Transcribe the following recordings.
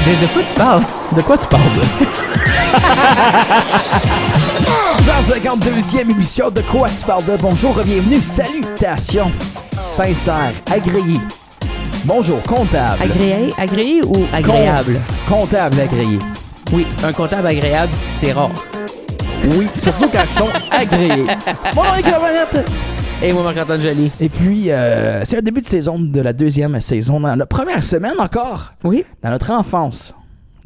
De quoi tu parles? De quoi tu parles? 152e émission de Quoi tu parles de? Bonjour, bienvenue, salutations, sincères, agréés. Bonjour, comptable. Agréé ou agréable? Comptable agréé. Oui, un comptable agréable, c'est rare. Oui, surtout quand ils sont agréés. Bonjour, Nicolas. Et moi, Marc-Antoine Joly. Et puis, c'est un début de saison, de la deuxième saison, dans la première semaine encore. Oui. Dans notre enfance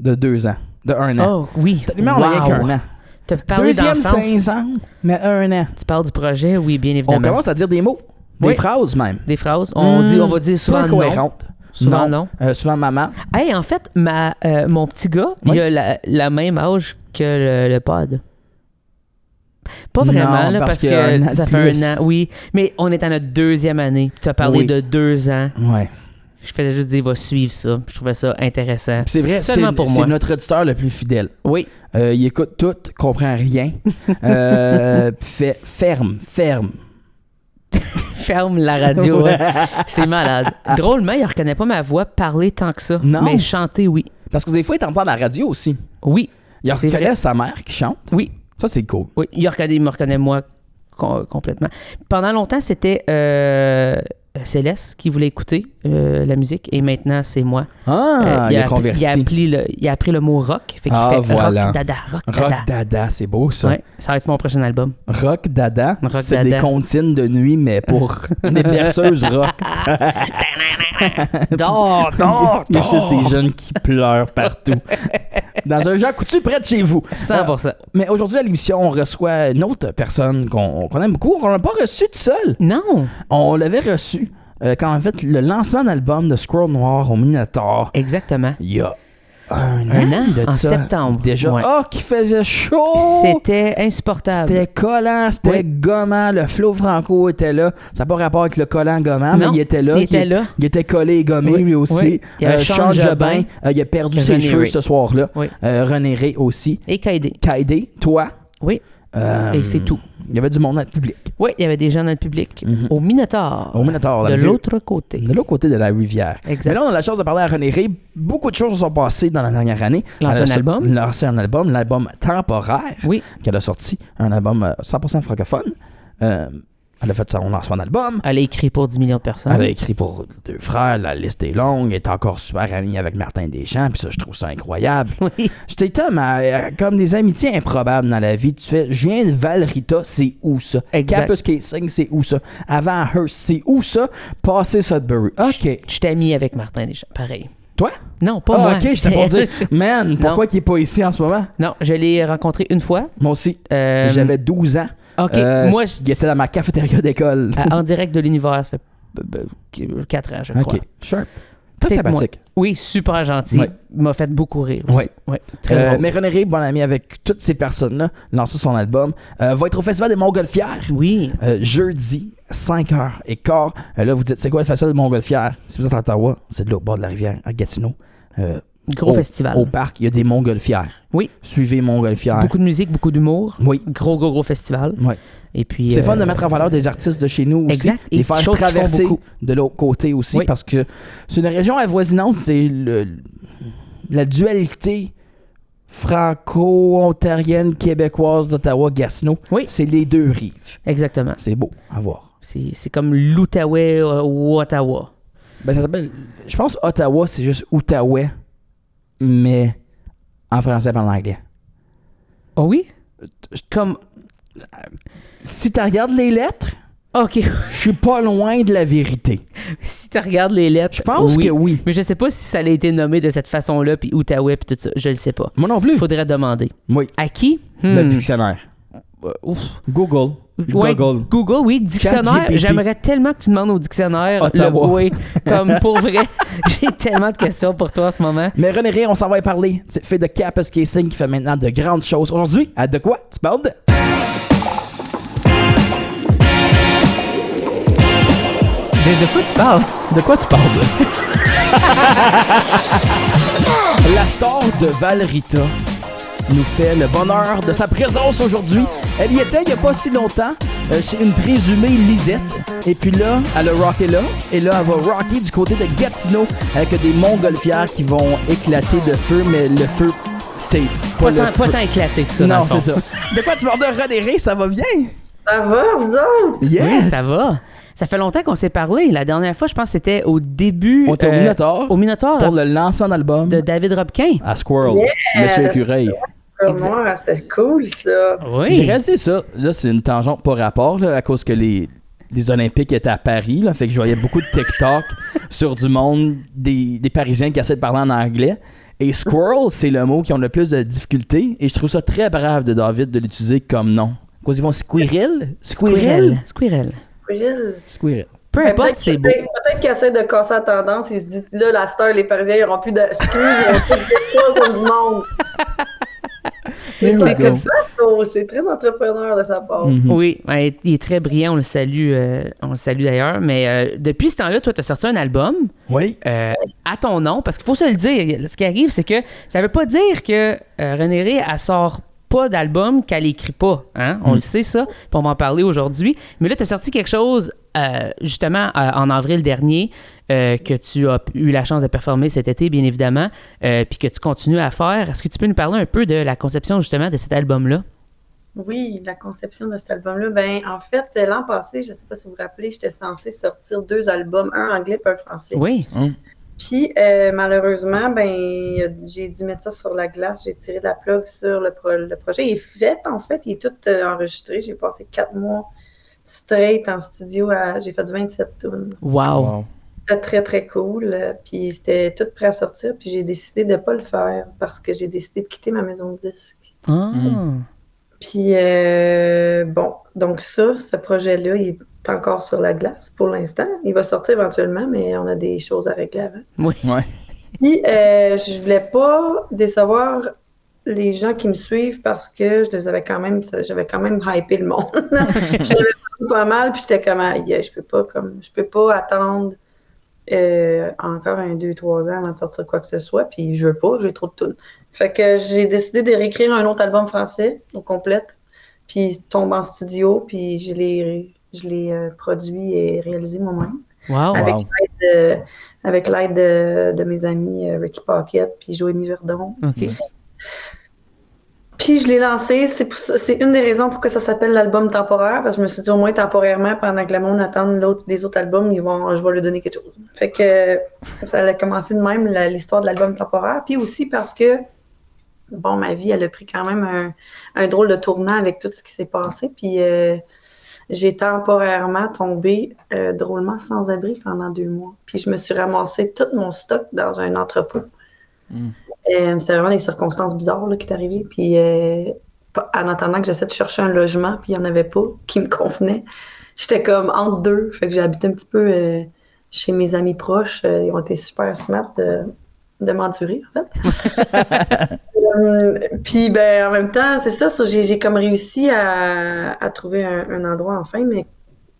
de 2 ans, de 1 an. Oh, oui. Tellement on a qu'un an. Tu as parlé Deuxième d'enfance. 5 ans, mais 1 an. Tu parles du projet, oui, bien évidemment. On commence à dire des mots, des Oui. phrases même. Des phrases. On va dire souvent non. cohérentes. Souvent non. Souvent maman. Hey, en fait, mon petit gars, Oui. il a la même âge que le pod. Pas vraiment, Non, là, parce parce qu'il y a un an que ça de fait plus. 1 an. Oui, mais on est à notre 2e année. Tu as parlé Oui. de 2 ans. Ouais. Je faisais juste dire, va suivre ça. Je trouvais ça intéressant. C'est vrai, Seulement pour moi. c'est notre auditeur le plus fidèle. Oui. Il écoute tout, comprend rien. Puis fait ferme. Ferme la radio. Ouais. hein. C'est malade. Drôlement, il reconnaît pas ma voix parler tant que ça. Non. Mais chanter, oui. Parce que des fois, il t'entend à la radio aussi. Oui. Il C'est reconnaît vrai. sa mère qui chante. Oui. Ça, c'est cool. Oui. Il me reconnaît moi complètement. Pendant longtemps, c'était Céleste qui voulait écouter la musique et maintenant, c'est moi. Ah, il a appris- converti. il a appris le mot rock. Fait qu'il fait voilà. rock dada. Rock Dada, c'est beau ça. Ouais, ça va être mon prochain album. Rock Dada, Rock c'est Dada. des comptines de nuit, mais pour des berceuses rock. Dors. Il y a juste des jeunes qui pleurent partout. Dans un Jean Coutu près de chez vous. 100%. Mais aujourd'hui, à l'émission, on reçoit une autre personne qu'on aime beaucoup, qu'on n'a pas reçue tout seul. Non. On l'avait reçu quand on a fait le lancement d'album de Squirrel Noir au Minotaur. Exactement. Il y a un an, de en ça. septembre. Déjà. Ouais. Oh, qui faisait chaud! C'était insupportable. C'était collant, c'était Oui. gommant. Le Flo Franco était là. Ça n'a pas rapport avec le collant gommant, Non, mais il était là. il était là. Il était collé et gommé Oui. lui aussi. Oui. Il y avait Sean Sean Jobin, Jobin. il a perdu ses René cheveux Ray. ce soir-là. Oui. René Ray aussi. Et Kaidé. Kaidé, toi. Oui. Et c'est tout. Il y avait du monde dans le public. Oui, il y avait des gens dans le public. Au Minotaur. Au Minotaur. De l'autre côté. De l'autre côté de la rivière. Exact. Mais là, on a la chance de parler à René Ray. Beaucoup de choses se sont passées dans la dernière année. Lancé un album. Lancé un album, l'album Temporaire, Oui. qu'elle a sorti. Un album 100% francophone. Elle a fait son lancement d'album. Elle a écrit pour 10 millions de personnes. Elle a écrit pour 2 frères. La liste est longue. Elle est encore super amie avec Martin Deschamps. Puis ça, je trouve ça incroyable. Oui. J'étais comme des amitiés improbables dans la vie. Tu fais, je viens de Val-Rita, c'est où ça? Exact. Campus Casing, c'est où ça? Avant Hearst, c'est où ça? Passé Sudbury. OK. Je t'ai mis avec Martin Deschamps. Pareil. Toi? Non, pas moi. OK, j'étais pour dire, man, pourquoi Non. il est pas ici en ce moment? Non, je l'ai rencontré une fois. Moi aussi. Euh, J'avais 12 ans. OK. Moi, il était dans ma cafétéria d'école. en direct de l'univers, ça fait 4 ans, je crois. OK, sharp. Très Peut-être sympathique. Oui, super gentil. Ouais. M'a fait beaucoup rire aussi. Ouais. Ouais, très drôle. Mais René Ray, bon ami avec toutes ces personnes-là, lancé son album, va être au Festival des Montgolfières. Oui. Jeudi, 5h15. Là, vous dites, c'est quoi le Festival des Montgolfières? Si vous êtes à Ottawa, c'est de l'autre bord de la rivière, à Gatineau. Gros festival. Au parc, il y a des Montgolfières. Oui. Suivez Montgolfières. Beaucoup de musique, beaucoup d'humour. Oui. Gros festival. Oui. Et puis, C'est fun de mettre en valeur des artistes de chez nous aussi. Exact. Et Les faire choses qu'ils font traverser beaucoup. de l'autre côté aussi. Oui. Parce que c'est une région avoisinante, c'est la dualité franco-ontarienne, québécoise d'Ottawa-Gatineau. Oui. C'est les deux rives. Exactement. C'est beau à voir. C'est comme l'Outaouais ou Ottawa. Ben, ça s'appelle. Je pense Ottawa, c'est juste Outaouais, mais en français et en anglais. Oh oui? Comme... Si tu regardes les lettres, OK. je suis pas loin de la vérité. Si tu regardes les lettres... Je pense que oui. Mais je sais pas si ça a été nommé de cette façon-là, puis Outaouais, puis tout ça. Je le sais pas. Moi non plus. Faudrait demander. Oui. À qui? Le dictionnaire. Ouf. Google. Ouais, Google. Google, oui. Dictionnaire. ChatGPT. J'aimerais tellement que tu demandes au dictionnaire. Ottawa. Oui, comme pour vrai. J'ai tellement de questions pour toi en ce moment. Mais René Ray, on s'en va y parler. C'est fait de Campus Casing qui fait maintenant de grandes choses. Aujourd'hui, à De quoi tu parles de? De quoi tu parles? De quoi tu parles de? La star de Val-Rita nous fait le bonheur de sa présence aujourd'hui. Elle y était il n'y a pas si longtemps, chez une présumée Lisette. Et puis là, elle a rocké là. Et là, elle va rocker du côté de Gatineau avec des montgolfières qui vont éclater de feu, mais le feu safe. Pas tant éclaté que ça. Non, c'est ça. De quoi tu m'en donnes, René? Ça va bien? Ça va, vous autres? Yes! Oui, ça va. Ça fait longtemps qu'on s'est parlé. La dernière fois, je pense que c'était au début... On était au Minotaur. Au Minotaur. Pour le lancement d'album. De David Robquin. À Squirrel. Monsieur Écureuil. Moi, c'était cool, ça. Oui. J'ai réalisé ça. Là, c'est une tangente pas rapport, là, à cause que les Olympiques étaient à Paris. Là, fait que je voyais beaucoup de TikTok sur du monde, des Parisiens qui essaient de parler en anglais. Et Squirrel, c'est le mot qui ont le plus de difficultés. Et je trouve ça très brave de David de l'utiliser comme nom. Quoi, ils vont Squirrel? Squirrel. Peu importe, c'est beau. Peut-être qu'ils essaient de casser la tendance. Ils se disent, là, la star, les Parisiens, ils n'auront plus de skis, ils n'auront plus de comme du monde. C'est comme ça. C'est très entrepreneur de sa part. Mm-hmm. Oui, il est très brillant, on le salue d'ailleurs. Mais depuis ce temps-là, toi, tu as sorti un album Oui. à ton nom, parce qu'il faut se le dire. Ce qui arrive, c'est que ça veut pas dire que René Ré, elle sort pas d'album qu'elle écrit pas. Hein? On le sait, ça. Puis on va en parler aujourd'hui. Mais là, tu as sorti quelque chose, justement, en avril dernier, que tu as eu la chance de performer cet été, bien évidemment, puis que tu continues à faire. Est-ce que tu peux nous parler un peu de la conception, justement, de cet album-là? Oui, la conception de cet album-là. Ben, en fait, l'an passé, je ne sais pas si vous vous rappelez, j'étais censée sortir 2 albums, un anglais et un français. Oui. Puis, malheureusement, ben, j'ai dû mettre ça sur la glace. J'ai tiré de la plug sur le projet. Il est fait, en fait. Il est tout enregistré. J'ai passé 4 mois straight en studio. J'ai fait 27 tunes. Wow. C'était très, très cool. Puis, c'était tout prêt à sortir. Puis, j'ai décidé de ne pas le faire parce que j'ai décidé de quitter ma maison de disques. Ah. Puis, bon, donc ça, ce projet-là, il est encore sur la glace pour l'instant. Il va sortir éventuellement, mais on a des choses à régler avant. Oui. Ouais. Puis, je voulais pas décevoir les gens qui me suivent parce que j'avais quand même hypé le monde. J'avais pas mal, puis j'étais comme, je peux pas attendre encore 2-3 ans avant de sortir quoi que ce soit, puis je veux pas, j'ai trop de tunes. Fait que j'ai décidé de réécrire un autre album français au complet, puis tombe en studio, puis je l'ai produit et réalisé moi-même. Wow. Avec l'aide de mes amis Ricky Pocket puis Joémie Verdon. OK. Puis je l'ai lancé, c'est une des raisons pour que ça s'appelle l'album temporaire, parce que je me suis dit au moins temporairement, pendant que le monde attend les autres albums, je vais lui donner quelque chose. Fait que ça a commencé de même, l'histoire de l'album temporaire. Puis aussi parce que, bon, ma vie, elle a pris quand même un drôle de tournant avec tout ce qui s'est passé. Puis j'ai temporairement tombé drôlement sans abri pendant 2 mois. Puis je me suis ramassé tout mon stock dans un entrepôt. C'était vraiment des circonstances bizarres là, qui est arrivé. Puis en attendant que j'essaie de chercher un logement, puis il n'y en avait pas qui me convenait, j'étais comme entre deux. Fait que j'ai habité un petit peu chez mes amis proches. Ils ont été super smart de m'endurer, en fait. Puis ben en même temps, c'est ça, j'ai comme réussi à trouver un endroit enfin, mais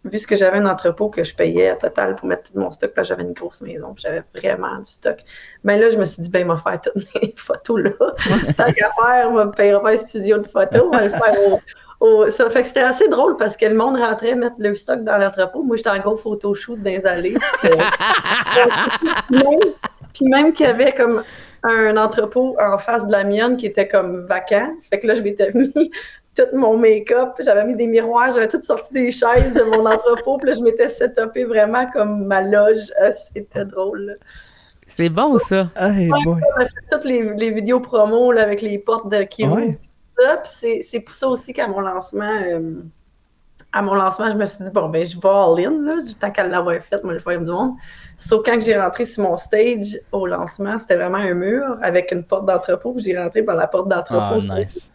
vu que j'avais un entrepôt que je payais à total pour mettre tout mon stock, parce que j'avais une grosse maison, puis j'avais vraiment du stock. Ben là, je me suis dit, ben, il m'a fait toutes mes photos là. Tant qu'à faire, on ne payera pas un studio de photos, on va le faire ça fait que c'était assez drôle parce que le monde rentrait mettre le stock dans l'entrepôt. Moi, j'étais en gros photoshoot dans les allées. Puis même qu'il y avait comme un entrepôt en face de la mienne qui était comme vacant. Fait que là, je m'étais mis tout mon make-up, j'avais mis des miroirs, j'avais tout sorti des chaises de mon entrepôt, puis là, je m'étais setupée vraiment comme ma loge. C'était drôle. Là. C'est bon, ça. Hey, boy. On a fait toutes les vidéos promo là, avec les portes de qui ouvrent. Puis c'est pour ça aussi qu'à mon lancement, je me suis dit, bon, ben, je vais all-in, là, tant qu'elle l'avait fait, moi, le faire du monde. Sauf quand j'ai rentré sur mon stage au lancement, c'était vraiment un mur avec une porte d'entrepôt. J'ai rentré par la porte d'entrepôt. Nice.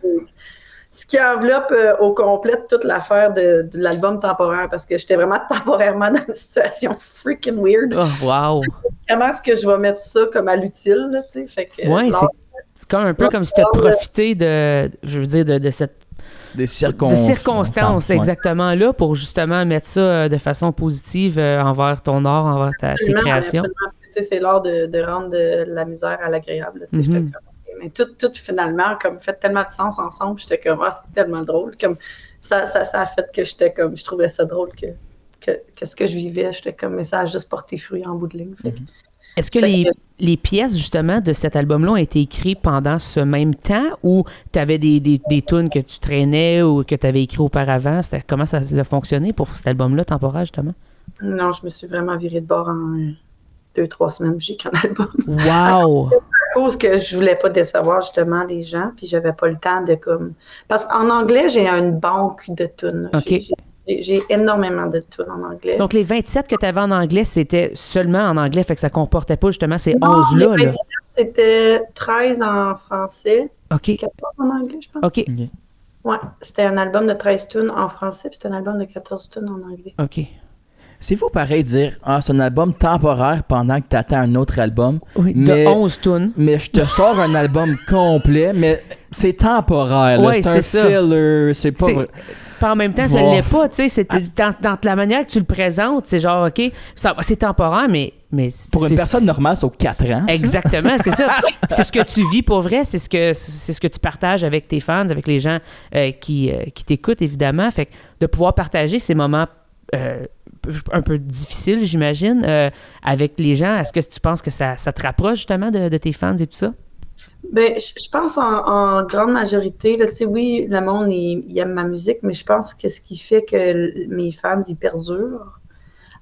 Ce qui enveloppe au complet toute l'affaire de l'album temporaire, parce que j'étais vraiment temporairairement dans une situation freaking weird. Oh, wow! Comment est-ce que je vais mettre ça comme à l'utile, tu sais? Fait que, ouais, c'est comme un peu comme si tu as profité de cette... Des circonstances. Exactement, là, pour justement mettre ça de façon positive envers ton art, envers tes créations. Absolument. Tu sais, c'est l'art de rendre de la misère à l'agréable. Tu sais, mais tout finalement, comme, fait tellement de sens ensemble, j'étais comme, c'est tellement drôle. Comme, ça a fait que j'étais comme, je trouvais ça drôle que ce que je vivais, j'étais comme, mais ça a juste porté fruit en bout de ligne. Fait Est-ce que les pièces, justement, de cet album-là ont été écrites pendant ce même temps ou tu avais des tunes que tu traînais ou que tu avais écrit auparavant? Comment ça a fonctionné pour cet album-là, temporaire, justement? Non, je me suis vraiment virée de bord en 2-3 semaines, j'ai écrit un album. Wow! À cause que je voulais pas décevoir, justement, les gens, puis j'avais pas le temps de, comme... Parce qu'en anglais, j'ai une banque de tunes. OK. J'ai énormément de tunes en anglais. Donc, les 27 que tu avais en anglais, c'était seulement en anglais, fait que ça comportait pas justement ces Non, 11-là. les Là. 27, c'était 13 en français, OK. 14 en anglais, je pense. OK. Ouais, c'était un album de 13 tunes en français, puis c'était un album de 14 tunes en anglais. OK. C'est fou pareil de dire c'est un album temporaire pendant que tu attends un autre album. Oui, mais, de 11 tunes. Mais je te sors un album complet, mais c'est temporaire. Là. Ouais, c'est un ça. filler. C'est pas vrai. Puis en même temps, ça ne l'est pas, tu sais. Dans la manière que tu le présentes, c'est genre, OK, c'est temporaire, mais pour une personne normale, c'est aux 4 ans. Ça. Exactement, c'est ça. C'est ce que tu vis pour vrai, c'est ce que tu partages avec tes fans, avec les gens qui t'écoutent, évidemment. Fait que de pouvoir partager ces moments un peu difficiles, j'imagine, avec les gens, est-ce que tu penses que ça te rapproche justement de tes fans et tout ça? Ben, je pense en grande majorité, là, tu sais, oui, le monde, il aime ma musique, mais je pense que ce qui fait que mes fans, ils perdurent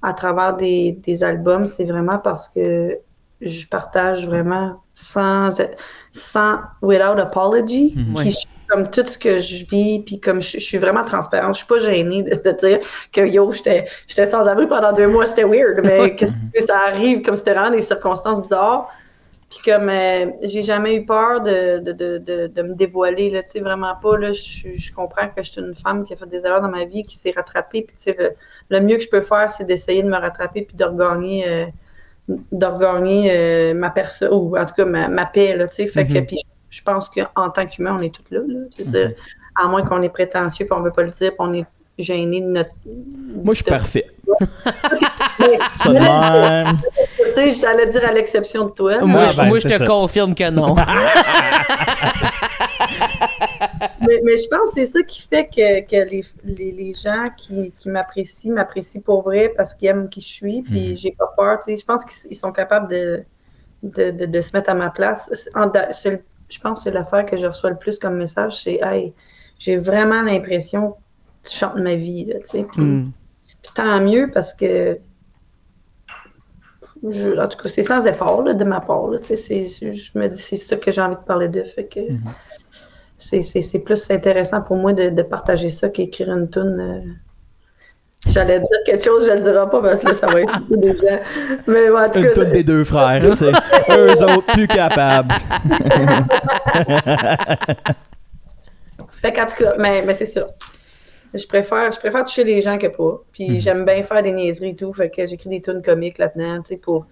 à travers des albums, c'est vraiment parce que je partage vraiment sans without apology, puis comme tout ce que je vis, puis comme je suis vraiment transparente, je suis pas gênée de dire que j'étais sans abri pendant 2 mois, c'était weird, mais que ça arrive, comme c'était vraiment des circonstances bizarres. Puis comme j'ai jamais eu peur de me dévoiler, là, tu sais, vraiment pas, là, je comprends que je suis une femme qui a fait des erreurs dans ma vie, qui s'est rattrapée, puis tu sais, le mieux que je peux faire, c'est d'essayer de me rattraper puis de regagner ma personne, ou en tout cas ma paix, là, tu sais, fait que, puis je pense qu'en tant qu'humain, on est tous là, tu veux dire, à moins qu'on est prétentieux puis on veut pas le dire, puis on est gêné de notre... Moi, je suis parfait. Ça de même. Tu sais, j'allais dire à l'exception de toi. Moi, je te confirme que non. mais je pense que c'est ça qui fait que les gens qui m'apprécient pour vrai parce qu'ils aiment qui je suis, puis j'ai pas peur. Tu sais, je pense qu'ils sont capables de se mettre à ma place. Je pense que c'est l'affaire que je reçois le plus comme message, c'est « Hey, j'ai vraiment l'impression que tu chantes ma vie. » tu sais. Puis tant mieux parce que en tout cas, c'est sans effort là, de ma part. Là, je me dis c'est ça que j'ai envie de parler de. Fait que c'est plus intéressant pour moi de partager ça qu'écrire une toune. J'allais dire quelque chose, je le dirai pas parce que ça va être beaucoup des gens. Mais en tout cas, une toune des 2 frères, c'est eux autres plus capables. Fait qu'en tout cas, mais c'est ça. Je préfère toucher les gens que pas. Puis j'aime bien faire des niaiseries et tout. Fait que j'écris des tunes comiques là-dedans, tu sais, pour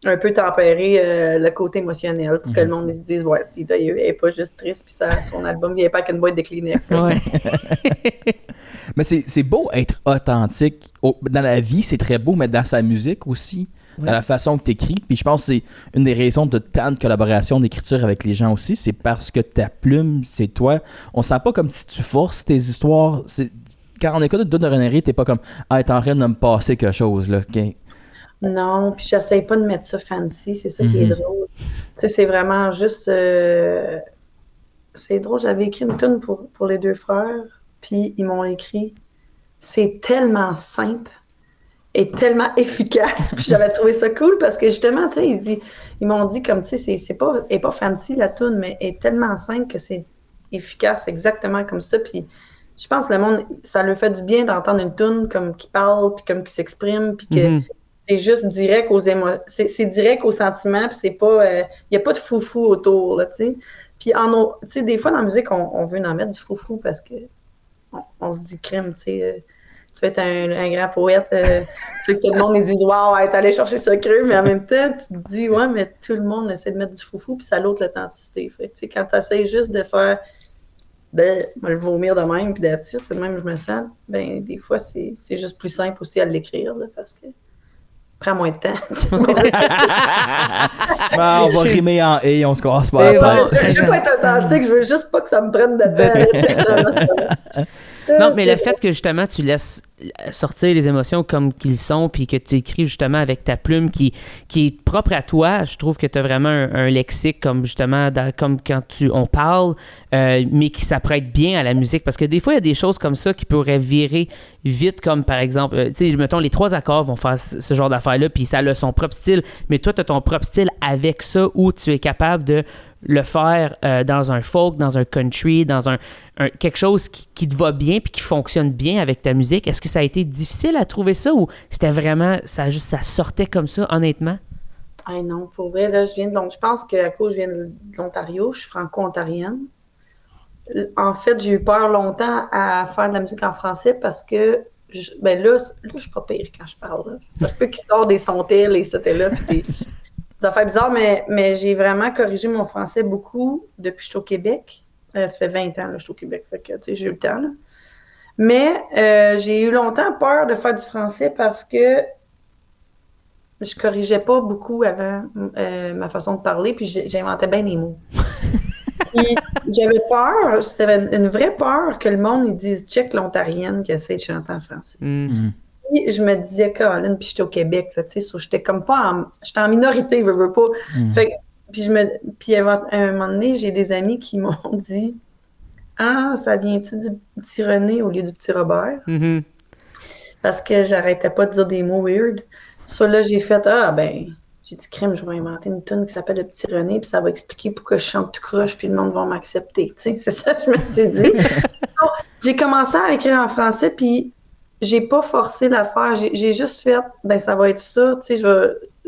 un peu tempérer le côté émotionnel, pour que le monde se dise, ouais, ce fille-là, elle est pas juste triste, puis son album vient pas avec une boîte de Kleenex. Ouais. Mais c'est beau être authentique. Dans la vie, c'est très beau, mais dans sa musique aussi, dans la façon que tu écris. Puis je pense que c'est une des raisons de tant de collaboration d'écriture avec les gens aussi, c'est parce que ta plume, c'est toi. On sent pas comme si tu forces tes histoires. Quand on écoute de René Ré, t'es pas comme « Ah, t'es en train de me passer quelque chose, là. Okay. » Non, puis j'essaye pas de mettre ça fancy, c'est ça qui est drôle. Tu sais, c'est vraiment juste... C'est drôle, j'avais écrit une tune pour les 2 frères, puis ils m'ont écrit « C'est tellement simple et tellement efficace. » Puis j'avais trouvé ça cool parce que justement, tu sais, ils m'ont dit comme, tu sais, elle est pas fancy la tune, mais elle est tellement simple que c'est efficace, exactement comme ça. Puis je pense que le monde, ça leur fait du bien d'entendre une tune comme qui parle, puis comme qui s'exprime, puis que c'est juste direct aux émotions, c'est direct aux sentiments, puis c'est pas, il y a pas de foufou autour, là, tu sais. Puis tu sais, des fois dans la musique, on veut en mettre du foufou parce que on se dit crème, tu sais. Tu vas être un grand poète, tu sais, que tout le monde dise « Wow, elle est allée chercher ce creux », mais en même temps, tu te dis « Ouais, mais tout le monde essaie de mettre du foufou, puis ça a l'autre l'authenticité. » Fait que, tu sais, quand tu essaies juste de faire « Ben, on va le vomir de même, puis d'attitude, c'est de même que je me sens », ben, des fois, c'est juste plus simple aussi à l'écrire, là, parce que prends moins de temps. On va rimer en « et », on se casse pas C'est la bon. tête. Je veux pas être authentique, je veux juste pas que ça me prenne de temps. Non, mais le fait que justement tu laisses sortir les émotions comme qu'ils sont, puis que tu écris justement avec ta plume qui est propre à toi, je trouve que tu as vraiment un lexique comme justement comme quand on parle, mais qui s'apprête bien à la musique. Parce que des fois, il y a des choses comme ça qui pourraient virer vite, comme par exemple, tu sais, mettons, les 3 accords vont faire ce genre d'affaires-là, puis ça a son propre style, mais toi, tu as ton propre style avec ça où tu es capable de le faire dans un folk, dans un country, dans quelque chose qui te va bien puis qui fonctionne bien avec ta musique. Est-ce que ça a été difficile à trouver ça ou c'était vraiment, ça sortait comme ça, honnêtement? Ah non, pour vrai, là, je pense qu'à cause je viens de l'Ontario, je suis franco-ontarienne. En fait, j'ai eu peur longtemps à faire de la musique en français parce que là, je suis pas pire quand je parle. Là. Ça se peut qu'il sort des sontilles et ça, là, puis des affaires bizarres, mais j'ai vraiment corrigé mon français beaucoup depuis que je suis au Québec. Ça fait 20 ans que je suis au Québec, fait que j'ai eu le temps. Là. Mais j'ai eu longtemps peur de faire du français parce que je corrigeais pas beaucoup avant ma façon de parler, puis j'inventais bien les mots. Puis j'avais peur, c'était une vraie peur que le monde il dise « check l'Ontarienne qui essaie de chanter en français ». Puis je me disais, Caroline, puis j'étais au Québec, là, tu sais, j'étais comme pas j'étais en minorité, je veux pas. Fait que, puis à un moment donné, j'ai des amis qui m'ont dit « Ah, ça vient-tu du petit René au lieu du petit Robert? Parce que j'arrêtais pas de dire des mots weird. Ça, là, j'ai fait « Ah, ben, j'ai dit crème, je vais inventer une tune qui s'appelle Le Petit René, puis ça va expliquer pourquoi je chante tout croche, puis le monde va m'accepter. » Tu sais, c'est ça que je me suis dit. Donc, j'ai commencé à écrire en français, puis j'ai pas forcé l'affaire. J'ai juste fait, ben ça va être ça, tu sais,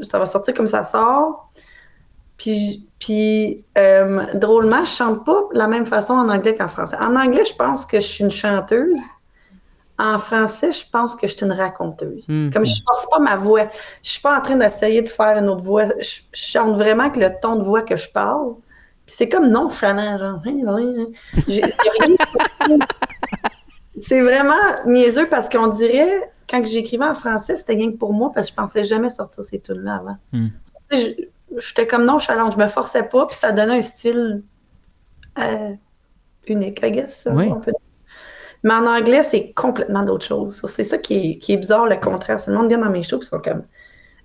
ça va sortir comme ça sort. Puis drôlement, je chante pas de la même façon en anglais qu'en français. En anglais, je pense que je suis une chanteuse. En français, je pense que je suis une raconteuse. Comme je force pas ma voix. Je suis pas en train d'essayer de faire une autre voix. Je chante vraiment avec le ton de voix que je parle. Puis c'est comme nonchalant, genre. J'ai rien. C'est vraiment niaiseux parce qu'on dirait, quand j'écrivais en français, c'était rien que pour moi parce que je pensais jamais sortir ces tunes-là avant. J'étais comme nonchalante, je me forçais pas, puis ça donnait un style unique, I guess. Oui. On peut dire. Mais en anglais, c'est complètement d'autre chose. C'est ça qui est bizarre, le contraire. Le monde vient dans mes shows, puis ils sont comme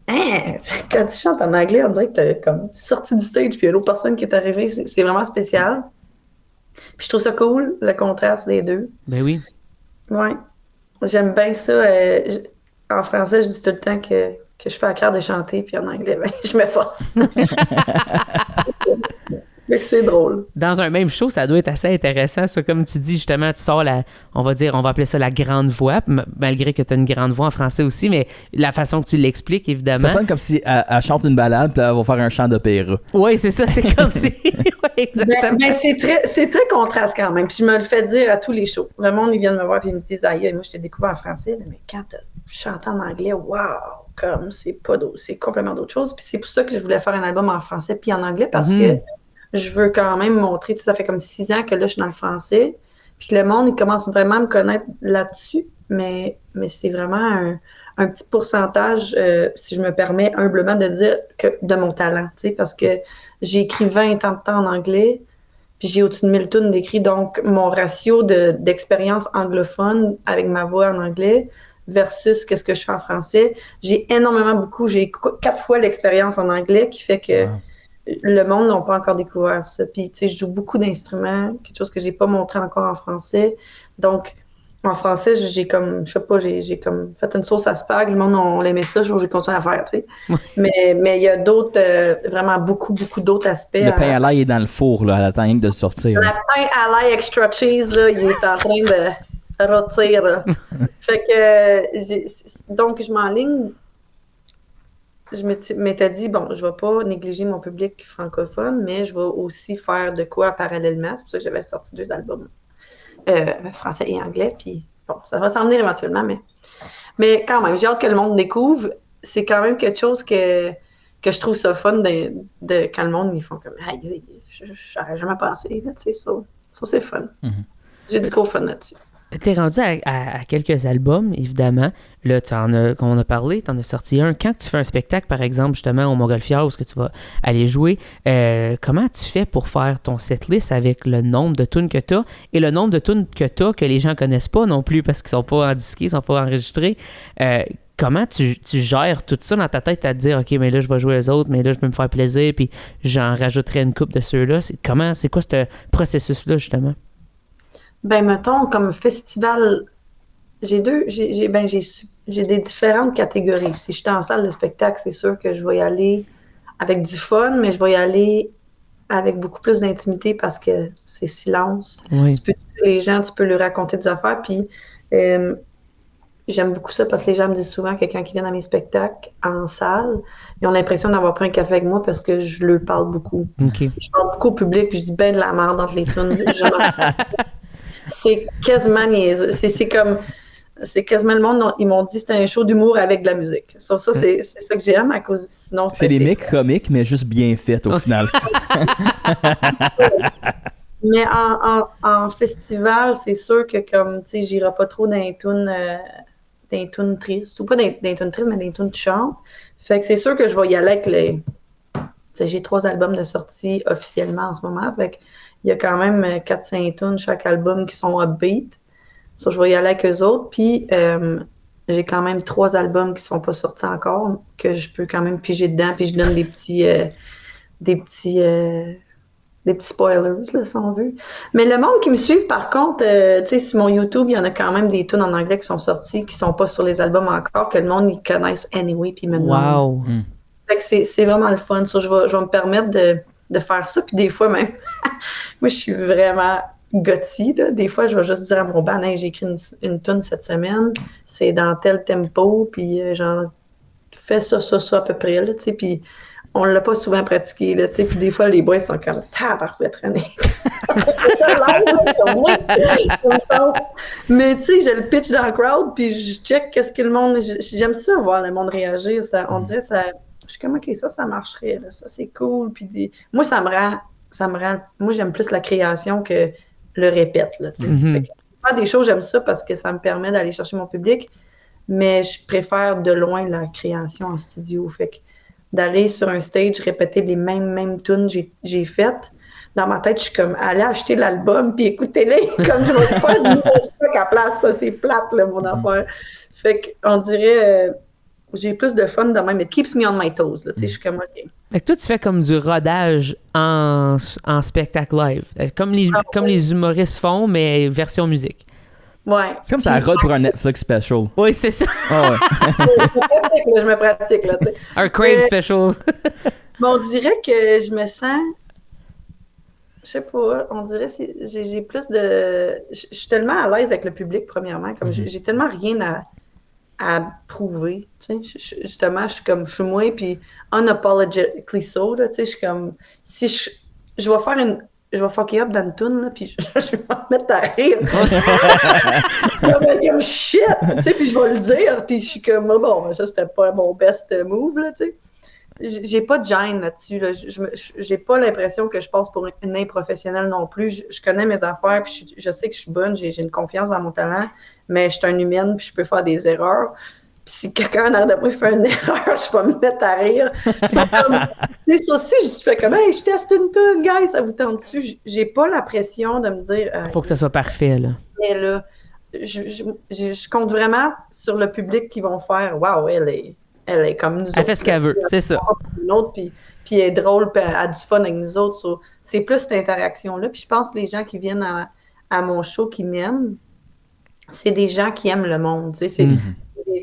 hein? Quand tu chantes en anglais, on dirait que t'es comme sorti du stage, puis il y a l'autre personne qui est arrivée. C'est vraiment spécial. Puis je trouve ça cool, le contraste des deux. Ben oui. Ouais. J'aime bien ça. En français, je dis tout le temps que je fais à cœur de chanter, puis en anglais, ben, je me force. Mais c'est drôle. Dans un même show, ça doit être assez intéressant. Ça, comme tu dis, justement, tu sors on va appeler ça la grande voix, malgré que tu as une grande voix en français aussi, mais la façon que tu l'expliques, évidemment. Ça sonne comme si elle chante une balade, puis elle va faire un chant d'opéra. Oui, c'est ça, c'est comme si... Oui, exactement. Ben, c'est très contraste quand même. Puis je me le fais dire à tous les shows. Le monde, ils viennent me voir, puis ils me disent, aïe, moi, je t'ai découvert en français, mais quand tu chantes en anglais, waouh, comme c'est complètement d'autre chose. Puis c'est pour ça que je voulais faire un album en français puis en anglais, parce que je veux quand même montrer, tu sais, ça fait comme 6 ans que là, je suis dans le français, puis que le monde, il commence vraiment à me connaître là-dessus, mais c'est vraiment un petit pourcentage, si je me permets humblement de dire, de mon talent, tu sais, parce que j'ai écrit 20 ans de temps en anglais, puis j'ai au-dessus de 1000 tunes d'écrit, donc mon ratio d'expérience anglophone avec ma voix en anglais versus qu'est-ce que je fais en français, j'ai 4 fois l'expérience en anglais qui fait que le monde n'a pas encore découvert ça. Puis, tu sais, je joue beaucoup d'instruments, quelque chose que j'ai pas montré encore en français. Donc, en français, j'ai comme, je sais pas, j'ai comme fait une sauce à spag. Le monde, on l'aimait ça, j'ai continué à faire, tu sais. Mais il y a d'autres, vraiment beaucoup d'autres aspects. Le pain à l'ail est dans le four, là, elle attend rien que de le sortir. Le pain à l'ail extra cheese, là, il est en train de rôtir, là. Fait que, donc, je m'enligne. Je m'étais dit, bon, je vais pas négliger mon public francophone, mais je vais aussi faire de quoi parallèlement. C'est pour ça que j'avais sorti 2 albums, français et anglais. Puis, bon, ça va s'en venir éventuellement, mais quand même, j'ai hâte que le monde découvre. C'est quand même quelque chose que je trouve ça fun de quand le monde, ils font comme, aïe, j'aurais jamais pensé, tu sais, ça c'est fun. J'ai du gros fun là-dessus. t'es rendu à quelques albums, évidemment. Là, comme on a parlé, t'en as sorti un. Quand tu fais un spectacle, par exemple, justement, au Montgolfière, où est-ce que tu vas aller jouer, comment tu fais pour faire ton setlist avec le nombre de tunes que t'as et le nombre de tunes que t'as que les gens connaissent pas non plus parce qu'ils sont pas en disqués, ils sont pas enregistrés? Comment tu gères tout ça dans ta tête à te dire, OK, mais là, je vais jouer aux autres, mais là, je vais me faire plaisir, puis j'en rajouterai une couple de ceux-là. C'est quoi ce processus-là, justement? Ben, mettons, comme festival, j'ai des différentes catégories. Si j'étais en salle de spectacle, c'est sûr que je vais y aller avec du fun, mais je vais y aller avec beaucoup plus d'intimité parce que c'est silence. Oui. Les gens, tu peux leur raconter des affaires, puis j'aime beaucoup ça parce que les gens me disent souvent que quand ils viennent à mes spectacles en salle, ils ont l'impression d'avoir pris un café avec moi parce que je leur parle beaucoup. Okay. Je parle beaucoup au public, puis je dis ben de la merde entre les tunes. C'est quasiment niaiseux. C'est quasiment le monde, ils m'ont dit que c'était un show d'humour avec de la musique. Ça, c'est ça que j'aime, à cause sinon... C'est des mecs comiques, mais juste bien faits au final. Mais en festival, c'est sûr que comme, tu sais, j'irai pas trop dans les tunes tristes. Ou pas dans les tunes tristes, mais dans les tunes de chant. Fait que c'est sûr que je vais y aller avec les... Tu sais, j'ai 3 albums de sortie officiellement en ce moment. Fait que il y a quand même 4-5 tunes chaque album qui sont upbeat. Ça, je vais y aller avec eux autres. Puis, j'ai quand même 3 albums qui sont pas sortis encore, que je peux quand même piger dedans. Puis, je donne des petits spoilers, là, si on veut. Mais le monde qui me suit, par contre, tu sais, sur mon YouTube, il y en a quand même des tunes en anglais qui sont sorties, qui sont pas sur les albums encore, que le monde, ils connaissent anyway, puis ils me demandent. Wow! Fait que c'est vraiment le fun. Ça, je vais me permettre de faire ça. Puis des fois, même, moi, je suis vraiment gothy, là. Des fois, je vais juste dire à mon band, hey, j'ai écrit une tune cette semaine, c'est dans tel tempo, puis genre, fais ça à peu près, là, tu sais, puis on l'a pas souvent pratiqué, là, tu sais, puis des fois, les boys sont comme « Tabarouette, René! » Mais tu sais, je le pitch dans le crowd, puis je check qu'est-ce que le monde... J'aime ça, voir le monde réagir. Ça, on dirait ça... Je suis comme, OK, ça marcherait, là, ça, c'est cool. Puis moi, ça me rend... Moi, j'aime plus la création que le répète, là, tu sais. Fait que faire des choses, j'aime ça parce que ça me permet d'aller chercher mon public, mais je préfère de loin la création en studio. Fait que d'aller sur un stage, répéter les mêmes tunes que j'ai faites, dans ma tête, je suis comme, allez acheter l'album puis écoutez-les, comme je vais faire du nouveau stock à place, ça, c'est plate, là, mon affaire. Fait qu'on dirait... j'ai plus de fun de même. It keeps me on my toes. Là, je suis comme, OK. Fait que toi, tu fais comme du rodage en spectacle live. Comme les humoristes font, mais version musique. Ouais. C'est comme ça rôde pour un Netflix special. Oui, c'est ça. Oh, ouais. je me pratique. Là, un Crave special. Mais on dirait que je me sens... Je sais pas, on dirait que j'ai plus de... Je suis tellement à l'aise avec le public, premièrement. Comme j'ai tellement rien à prouver, tu sais, justement, je suis moi, puis unapologetically so, là, tu sais, je suis comme, si je vais faire je vais fucker up dans une toune, là, puis je vais me mettre à rire. comme shit, tu sais, puis je vais le dire, puis je suis comme, oh, bon, mais ça, c'était pas mon best move, là, tu sais. J'ai pas de gêne là-dessus, là. J'ai pas l'impression que je passe pour une improfessionnelle non plus. Je connais mes affaires, puis je sais que je suis bonne, j'ai une confiance dans mon talent, mais je suis une humaine, puis je peux faire des erreurs. Puis si quelqu'un en arrière de moi fait une erreur, je vais me mettre à rire. C'est comme, ça aussi, je fais comme, hey, je teste une tune, guys, ça vous tente dessus. J'ai pas la pression de me dire. Faut que ça soit parfait, là. Mais là, je compte vraiment sur le public qui vont faire, waouh, elle est comme nous autres. Elle fait ce qu'elle veut, c'est ça. Puis elle est drôle, puis elle a du fun avec nous autres. So, c'est plus cette interaction-là. Puis je pense que les gens qui viennent à mon show, qui m'aiment, c'est des gens qui aiment le monde. Tu sais, c'est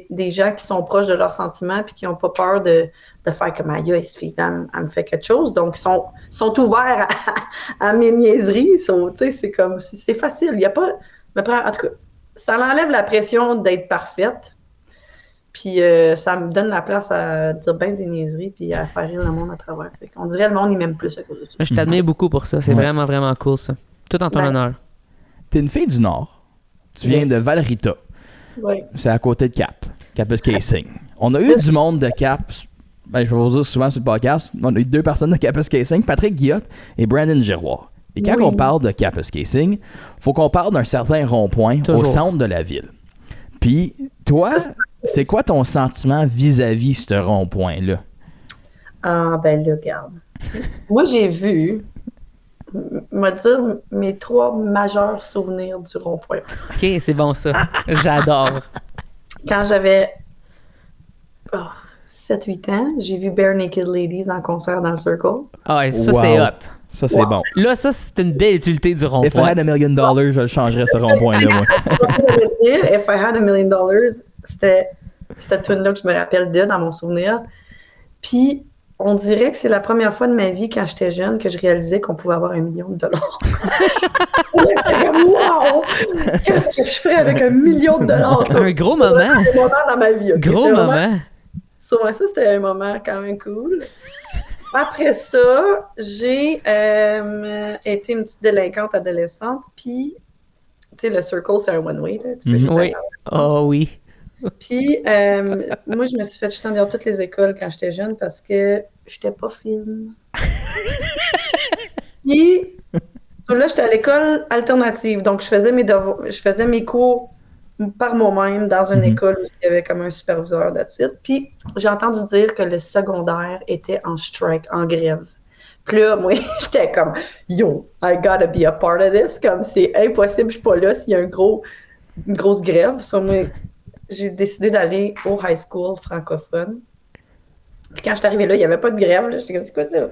des gens qui sont proches de leurs sentiments puis qui n'ont pas peur de faire comme « Aïe, cette fille, elle me fait quelque chose ». Donc, ils sont ouverts à mes niaiseries. So, tu sais, c'est comme... C'est facile. Il n'y a pas... En tout cas, ça enlève la pression d'être parfaite. Puis ça me donne la place à dire bien des niaiseries puis à faire rire le monde à travers. Fait qu'on dirait le monde, il m'aime plus à cause de ça. Je t'admire beaucoup pour ça. C'est vraiment, vraiment cool, ça. Tout en ton honneur. T'es une fille du Nord. Tu viens de Valrita. Oui. C'est à côté de Kapuskasing. On a eu du monde de Cap. Ben, je vais vous dire souvent sur le podcast. On a eu 2 personnes de Kapuskasing, Patrick Guillotte et Brandon Giroir. Et quand on parle de Kapuskasing, faut qu'on parle d'un certain rond-point au centre de la ville. Puis, toi, c'est quoi ton sentiment vis-à-vis ce rond-point-là? Ah, ben là, regarde. Moi, j'ai vu, me dire, mes 3 majeurs souvenirs du rond-point. OK, c'est bon ça. J'adore. Quand j'avais 7-8 ans, j'ai vu Bare Naked Ladies en concert dans le Circle. Ah, et ça, c'est hot. Ça, c'est bon. Là, ça, c'est une belle utilité du If I rond-point. had $1 million, je le changerais, ce rond-point-là, moi. Je veux dire, If I had $1 million, c'était cette tune-là que je me rappelle dans mon souvenir. Puis, on dirait que c'est la première fois de ma vie, quand j'étais jeune, que je réalisais qu'on pouvait avoir $1 million. J'étais comme, wow! Qu'est-ce que je ferais avec $1 million? Un gros moment. Un moment dans ma vie. Okay? Gros moment. Ça, c'était un moment quand même cool. Après ça, j'ai été une petite délinquante adolescente. Puis, tu sais, le Circle, c'est un one-way. Tu peux juste Oui. Oh oui. Puis, moi, je me suis fait jeter en dehors de toutes les écoles quand j'étais jeune parce que j'étais pas fine. Puis, là, j'étais à l'école alternative. Donc, je faisais mes cours par moi-même dans une école où il y avait comme un superviseur d'attitude. Puis, j'ai entendu dire que le secondaire était en strike, en grève. Puis là, moi, j'étais comme, yo, I gotta be a part of this. Comme, c'est impossible, je suis pas là s'il y a une grosse grève. So, moi, j'ai décidé d'aller au high school francophone. Puis quand je suis arrivée là, il n'y avait pas de grève. J'étais comme, c'est quoi ça?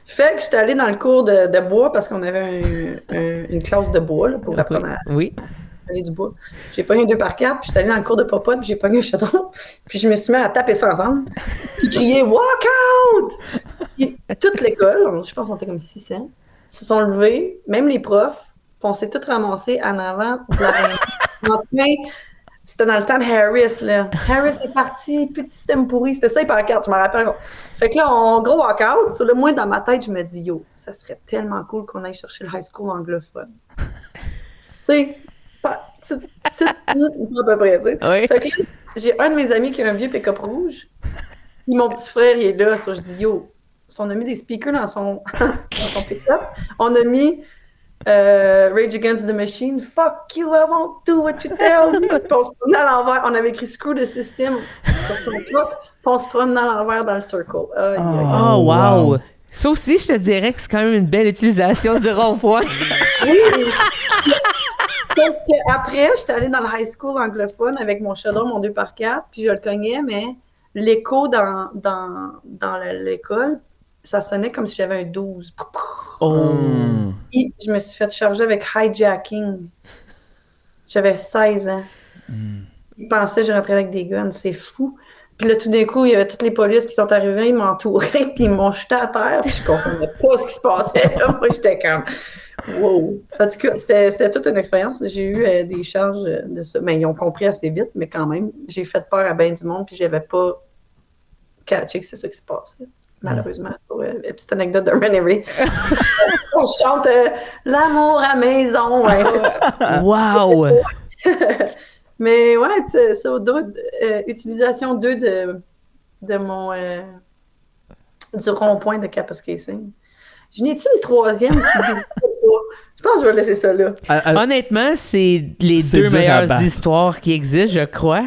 Fait que j'étais allée dans le cours de bois parce qu'on avait une classe de bois là, pour apprendre à aller du bois. J'ai pogné un 2x4, puis j'étais allée dans le cours de popote, puis j'ai pogné un chaudron. Puis je me suis mis à taper ça ensemble, puis crier « Walk out! » Puis toute l'école, je pense qu'on était comme 600, se sont levés, même les profs, puis on s'est tous ramassés en avant de la enfin, c'était dans le temps de Harris, là. Harris est parti, plus de système pourri. C'était ça, hyper carte, je me rappelle. Fait que là, on gros walk-out. Sur le moins, dans ma tête, je me dis, yo, ça serait tellement cool qu'on aille chercher le high school anglophone. Tu sais, c'est à peu près, tu sais. Oui. Fait que là, j'ai un de mes amis qui a un vieux pick-up rouge. Puis mon petit frère, il est là. So, je dis, yo, on a mis des speakers dans son pick-up. On a mis Rage Against the Machine, fuck you, I won't do what you tell me. Puis on se promenait à l'envers, on avait écrit Screw the System sur son truck, puis on se promenait à l'envers dans le Circle. Oh, wow! Ça aussi, je te dirais que c'est quand même une belle utilisation du rond-point. Oui! Parce qu'après, j'étais allée dans le high school anglophone avec mon chaudron, mon 2x4, puis je le cognais, mais l'écho dans l'école, ça sonnait comme si j'avais un 12. Oh! Et je me suis fait charger avec hijacking. J'avais 16 ans. Ils pensaient que je rentrais avec des guns. C'est fou. Puis là, tout d'un coup, il y avait toutes les polices qui sont arrivées, ils m'entouraient, puis ils m'ont jeté à terre, puis je comprenais pas ce qui se passait. Moi, j'étais comme, wow. En tout cas, c'était toute une expérience. J'ai eu des charges de ça. Mais ils ont compris assez vite, mais quand même, j'ai fait peur à bien du monde, puis j'avais pas catché que c'est ça qui se passait. Malheureusement, c'est une petite anecdote de René Ray. On chante l'amour à maison. Ouais. Wow! Mais ouais, ça, utilisation 2 de mon du rond-point de Kapuskasing. Je n'ai-tu une troisième qui dit pas? Je pense que je vais laisser ça là. Honnêtement, c'est les deux meilleures histoires qui existent, je crois.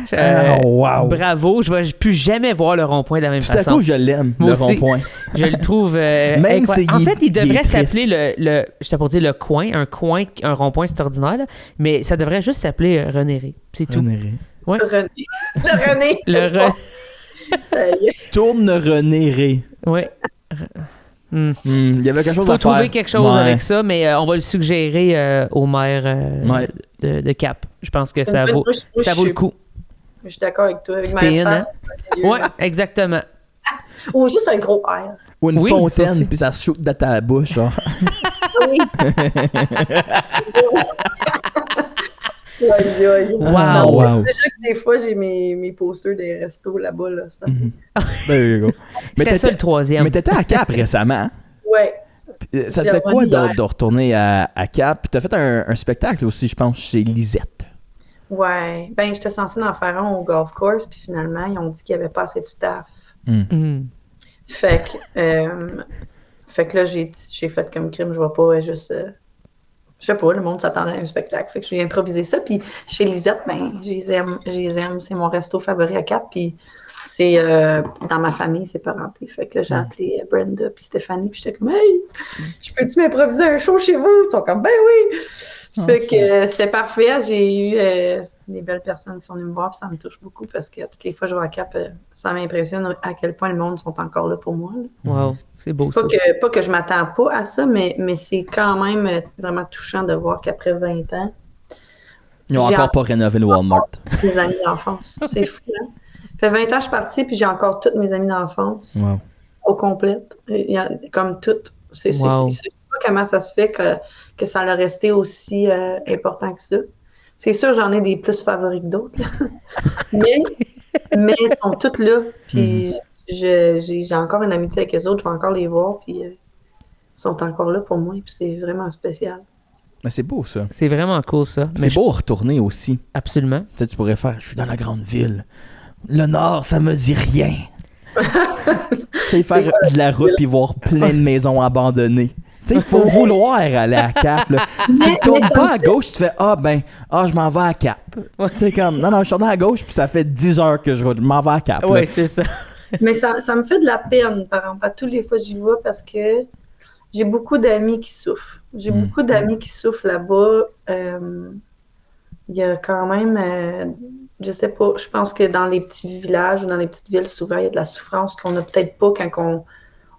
Wow. Bravo. Je ne vais plus jamais voir le rond-point de la même Tout à façon. coup, je l'aime, Moi le aussi. rond-point. Je le trouve Même incroyable. En fait, il devrait s'appeler le j'étais pour dire le coin. Un rond-point, c'est ordinaire, là, mais ça devrait juste s'appeler René Ré. C'est tout. René Ré. Ouais. Le René. Tourne René Ré. Oui. Il y avait quelque chose Faut à faire. trouver quelque chose avec ça, mais on va le suggérer au maire de Cap. Je pense que ça vaut le coup. Je suis d'accord avec toi. Avec ma face. Oui, exactement. Ou juste un gros air. Ou une fontaine, puis ça shoot dans ta bouche. Genre. Oui. Wow. Déjà que des fois, j'ai mes posters des restos là-bas. Là. Ça, C'était ça le troisième. Mais t'étais à Cap récemment. Ouais. Ça te fait quoi de retourner à Cap? Puis t'as fait un spectacle aussi, je pense, chez Lisette. Ouais. Ben, j'étais censée en faire un au golf course, puis finalement, ils ont dit qu'il n'y avait pas assez de staff. Fait que, Fait que là, j'ai fait comme crime, je vais pas juste... je sais pas, le monde s'attendait à un spectacle. Fait que j'ai improvisé ça. Puis chez Lisette, ben, je les aime. C'est mon resto favori à Cap. Puis c'est dans ma famille, c'est parenté. Fait que là, j'ai appelé Brenda puis Stéphanie. Puis j'étais comme, hey, je peux-tu m'improviser un show chez vous? Ils sont comme, ben oui! Fait que c'était parfait. J'ai eu des belles personnes qui sont venues me voir. Puis ça me touche beaucoup parce que toutes les fois que je vais à Cap, ça m'impressionne à quel point le monde sont encore là pour moi. Là. Wow, c'est beau ça. Pas que je m'attends pas à ça, mais c'est quand même vraiment touchant de voir qu'après 20 ans, Ils n'ont encore pas rénové le Walmart. Mes amis d'enfance. C'est fou, hein? Ça fait 20 ans que je suis partie, puis j'ai encore toutes mes amis d'enfance au complet. Comme toutes. Je sais pas comment ça se fait que ça a resté aussi important que ça. C'est sûr, j'en ai des plus favoris que d'autres. mais ils sont toutes là. Puis j'ai encore une amitié avec eux autres. Je vais encore les voir. Puis ils sont encore là pour moi. Puis c'est vraiment spécial. Mais c'est beau, ça. C'est vraiment cool, ça. C'est beau retourner aussi. Absolument. Tu sais, tu pourrais faire, je suis dans la grande ville. Le Nord, ça me dit rien. Tu sais, faire de la route puis voir plein de maisons abandonnées. Tu sais, il faut vouloir aller à Cap. Là. Tu tournes pas à gauche, tu fais je m'en vais à Cap. Tu sais, comme, non, je tourne à gauche puis ça fait 10 heures que je m'en vais à Cap. Oui, c'est ça. Mais ça me fait de la peine, par exemple, à tous les fois que j'y vais parce que j'ai beaucoup d'amis qui souffrent. J'ai beaucoup d'amis qui souffrent là-bas. Il y a quand même, je sais pas, je pense que dans les petits villages ou dans les petites villes, souvent, il y a de la souffrance qu'on n'a peut-être pas quand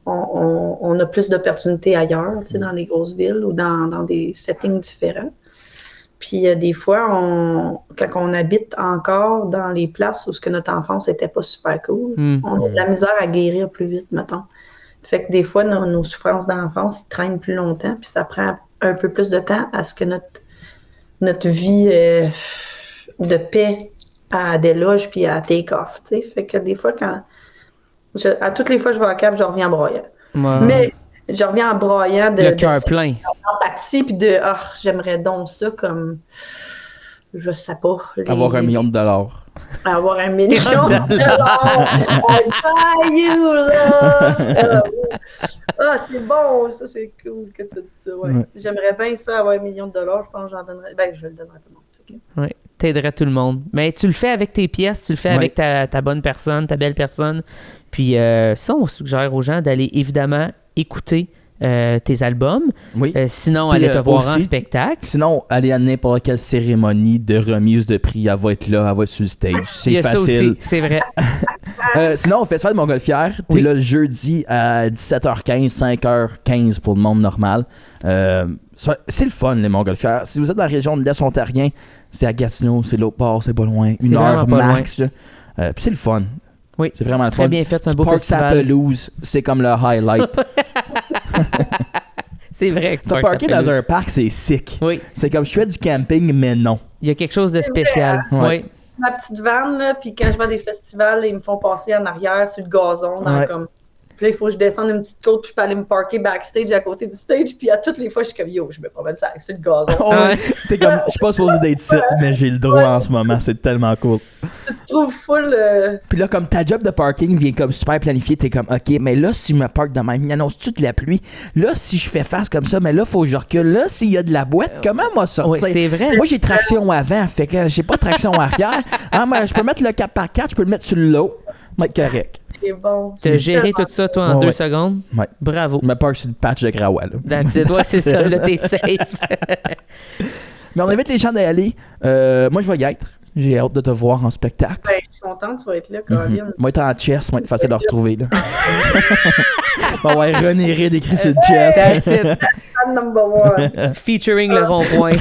on a plus d'opportunités ailleurs, tu sais, dans les grosses villes ou dans des settings différents. Puis des fois, quand on habite encore dans les places où ce que notre enfance n'était pas super cool, on a de la misère à guérir plus vite, mettons. Fait que des fois, nos souffrances d'enfance, ils traînent plus longtemps, puis ça prend un peu plus de temps à ce que notre vie de paix à déloge puis à take off, tu sais. Fait que des fois, à toutes les fois que je vais à Cap, je reviens en broyant. Ouais. Mais je reviens en broyant le cœur plein. D'empathie puis de j'aimerais donc ça comme je sais pas. Avoir $1 million. Avoir $1 million. I buy you love. C'est bon, ça c'est cool que tu dis ça. Ouais. J'aimerais bien ça avoir $1 million. Je pense que j'en donnerais. Ben, je le donnerais à tout le monde. Oui, t'aiderais tout le monde. Mais tu le fais avec tes pièces, tu le fais avec ta bonne personne, ta belle personne. Puis ça, on suggère aux gens d'aller évidemment écouter tes albums. Oui. Sinon, aller te voir en spectacle. Sinon, aller à n'importe quelle cérémonie de remise de prix. Elle va être là, elle va être sur le stage. C'est facile. Ça aussi, c'est vrai. Sinon, au Festival de Montgolfière, t'es là le jeudi à 17h15, 5h15 pour le monde normal. C'est le fun, les Montgolfières. Si vous êtes dans la région de l'Est ontarien, c'est à Gatineau, c'est l'autre bord, c'est pas loin. Une heure max. Puis c'est le fun. Oui, c'est vraiment le fun. Très bien fait, c'est un beau festival. Park sa pelouse, c'est comme le highlight. C'est vrai que tu parker dans un parc, c'est sick. Oui. C'est comme je fais du camping, mais non. Il y a quelque chose de spécial. Oui. Ma petite vanne, là, puis quand je vais à des festivals, ils me font passer en arrière sur le gazon, comme... Puis là, il faut que je descende une petite côte, puis je peux aller me parker backstage à côté du stage. Puis à toutes les fois, je suis comme, yo, je me promène ça sur le gazon. T'es comme, je suis pas supposé d'être ici, mais j'ai le droit en ce moment. C'est tellement cool. Tu te trouves full. Puis là, comme ta job de parking vient comme super planifié, t'es comme, OK, mais là, si je me parque de même, il annonce-tu de la pluie? Là, si je fais face comme ça, mais là, faut que je recule. Là, s'il y a de la boîte, comment moi sortir? Oui, c'est vrai. Moi, j'ai traction avant, fait que j'ai pas de traction arrière. Mais je peux mettre le 4x4, je peux le mettre sur le lot. Va être correct. C'est bon. Tu as géré tout ça, toi, en 2 secondes? Oui. Bravo. Je me parle sur le patch de Grawa, là. That's it. Ouais, c'est ça. Là, t'es safe. Mais on invite les gens d'y aller. Moi, je vais y être. J'ai hâte de te voir en spectacle. Ben, je suis contente, tu vas être là, Caroline. Moi, être en chess, ça va être facile de retrouver, là. On va avoir René Ride écrit sur le chess. That's it. Fan number 1. Featuring le rond-point.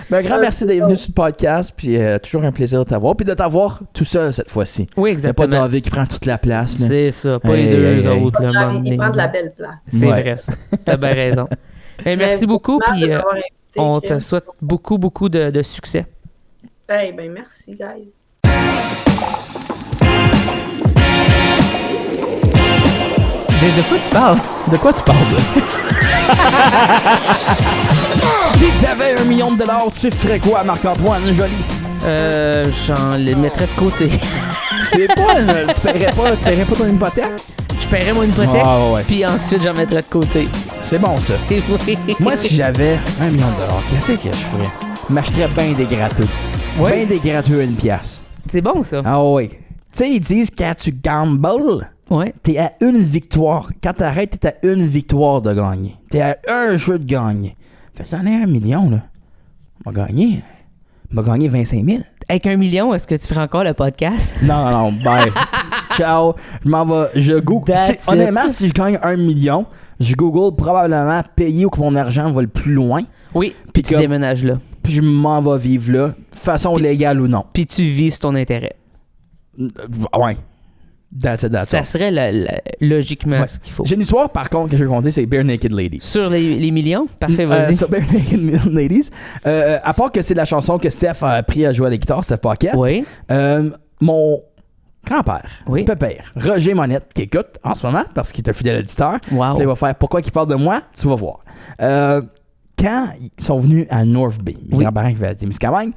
Mais un grand merci d'être venu sur le podcast, puis toujours un plaisir de t'avoir, puis de t'avoir tout seul cette fois-ci. Oui, exactement. Il n'y a pas David qui prend toute la place. Là. C'est ça, pas les deux autres. Il prend de la belle place. C'est vrai, ça. T'as bien raison. Merci beaucoup, puis on te souhaite beaucoup, beaucoup de succès. Ben, merci, guys. De quoi tu parles? De quoi tu parles, là? Si t'avais $1 million, tu ferais quoi, Marc-Antoine Joly? J'en les mettrais de côté. C'est pas... tu paierais pas ton hypothèque? Je paierais mon hypothèque, Ouais. puis ensuite j'en mettrais de côté. C'est bon, ça. Oui. Moi, si j'avais 1 million de dollars, qu'est-ce que je ferais? Je m'achèterais bien des gratteux. Ouais. Bien des gratteux à 1$. C'est bon, ça. Ah oui. Tu sais, ils disent quand tu gambles, Ouais. t'es à une victoire. Quand t'arrêtes, t'es à une victoire de gagner. T'es à un jeu de gagner. Fait que j'en ai 1 million, là. On va gagner. On va gagner 25 000. Avec 1 million, est-ce que tu ferais encore le podcast? Non, bye. Ciao. Je m'en vais. Je google. That's Honnêtement, it. si je gagne 1 million, je google probablement payer où que mon argent va le plus loin. Oui, puis tu comme- déménages là. Puis je m'en vais vivre là, de façon légale ou non. Puis tu vis ton intérêt. Ouais. That's it. Ça serait logiquement Ouais. ce qu'il faut. J'ai une histoire, par contre, que je vais compter, c'est Bare Naked Ladies. Sur les millions? Parfait, vas-y. Sur Bare Naked Ladies. À part que c'est la chanson que Steph a appris à jouer à la guitare, Steph Paquette. Oui. Mon grand-père, Oui. pépère, Roger Monette, qui écoute en ce moment parce qu'il est un fidèle auditeur. Wow. Puis il va faire pourquoi il parle de moi, tu vas voir. Quand ils sont venus à North Bay, mes Oui. grands-parents qui vivaient à Témiscamingue,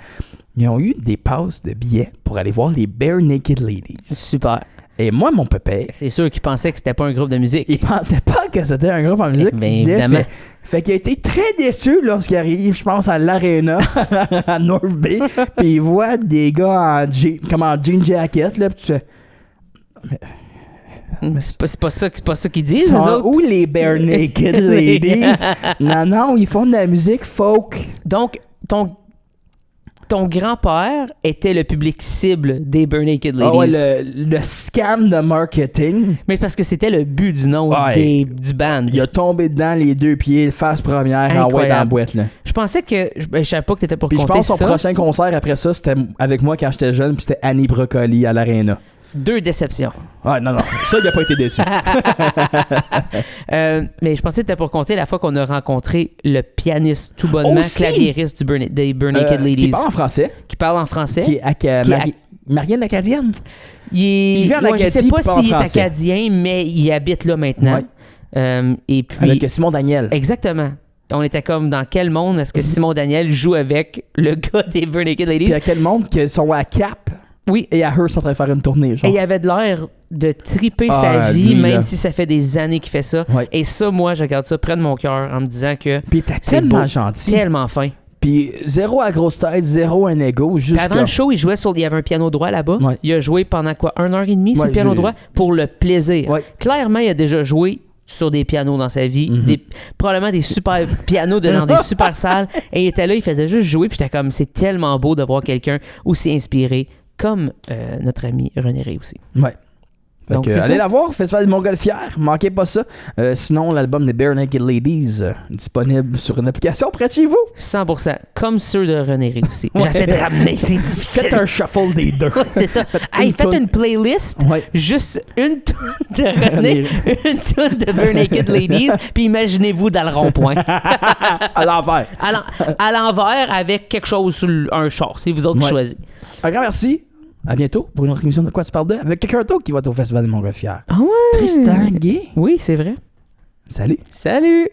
ils ont eu des passes de billets pour aller voir les Bare Naked Ladies. Super. Et moi, mon pépère, C'est sûr qu'ils pensaient que c'était pas un groupe de musique. il pensait pas que c'était un groupe en musique. Ben, évidemment. Fait qu'il a été très déçu lorsqu'il arrive, je pense, à l'Arena, à North Bay, puis il voit des gars en jean jacket, là, puis tu fais... C'est pas ça qu'ils disent, Ils eux sont autres. où les Bare Naked Ladies? Non, ils font de la musique folk. Donc, ton grand-père était le public cible des Bare Naked Ladies. Ah ouais, le scam de marketing, Mais c'est parce que c'était le but du nom Ouais. du band. il a tombé dedans les deux pieds, face première, en ouais dans la Incroyable. boîte, là. Je pensais que... Je savais pas que t'étais pour Puis je compter pense que son ça. prochain concert après ça, c'était avec moi quand j'étais jeune, puis c'était Annie Brocoli à l'Arena. 2 déceptions. Ah non, ça, il a pas été déçu. Mais je pensais que t'étais pour compter la fois qu'on a rencontré le pianiste tout bonnement, Aussi! claviériste des Bare Naked Ladies. Qui parle en français, Qui parle en français. qui est Marianne l'Acadienne. Il vit en je sais Acadie, pas puis parle s'il est français. acadien, mais il habite là maintenant. Ouais. Et puis... Avec Simon Daniel. Exactement. On était comme dans quel monde est-ce que Simon Daniel joue avec le gars des Bare Naked Ladies? Puis il y a quel monde qui sont à Cap Oui. et à Hearst en train de faire une tournée, genre. Et il avait de l'air de triper Ah, sa vie, lui, même là. si ça fait des années qu'il fait ça. Ouais. Et ça, moi, je regarde ça près de mon cœur en me disant que Puis il était c'est tellement beau, gentil. tellement fin. Puis zéro à grosse tête, zéro un ego, Puis juste avant là. le show, il y avait un piano droit là-bas. Ouais. Il a joué pendant quoi, 1h30 sur Ouais, le piano j'ai- droit pour le plaisir. Ouais. Clairement, il a déjà joué sur des pianos dans sa vie, Mhm. probablement des super pianos dans des super salles. Et il était là, il faisait juste jouer. Puis j'étais comme, c'est tellement beau de voir quelqu'un aussi inspiré comme notre ami René Ré aussi. Ouais. Fait Donc, que, c'est allez ça. la voir, Festival des Montgolfières, manquez pas ça. Sinon, l'album des Bare Naked Ladies, disponible sur une application près de chez vous. 100%, comme ceux de René Ré aussi. Ouais. J'essaie de ramener, c'est difficile. Faites un shuffle des deux. C'est ça. Hey, faites une playlist, Ouais. juste une toune de René, une toune de Bare Naked Ladies, puis imaginez-vous dans le rond-point. À l'envers. À l'envers avec quelque chose sur un char. C'est vous autres qui Ouais. choisissez. Un grand merci. À bientôt pour une autre émission de Quoi tu parles de avec quelqu'un d'autre qui va être au Festival des Montgolfières. Ah ouais? Tristan Gay. Oui, c'est vrai. Salut. Salut!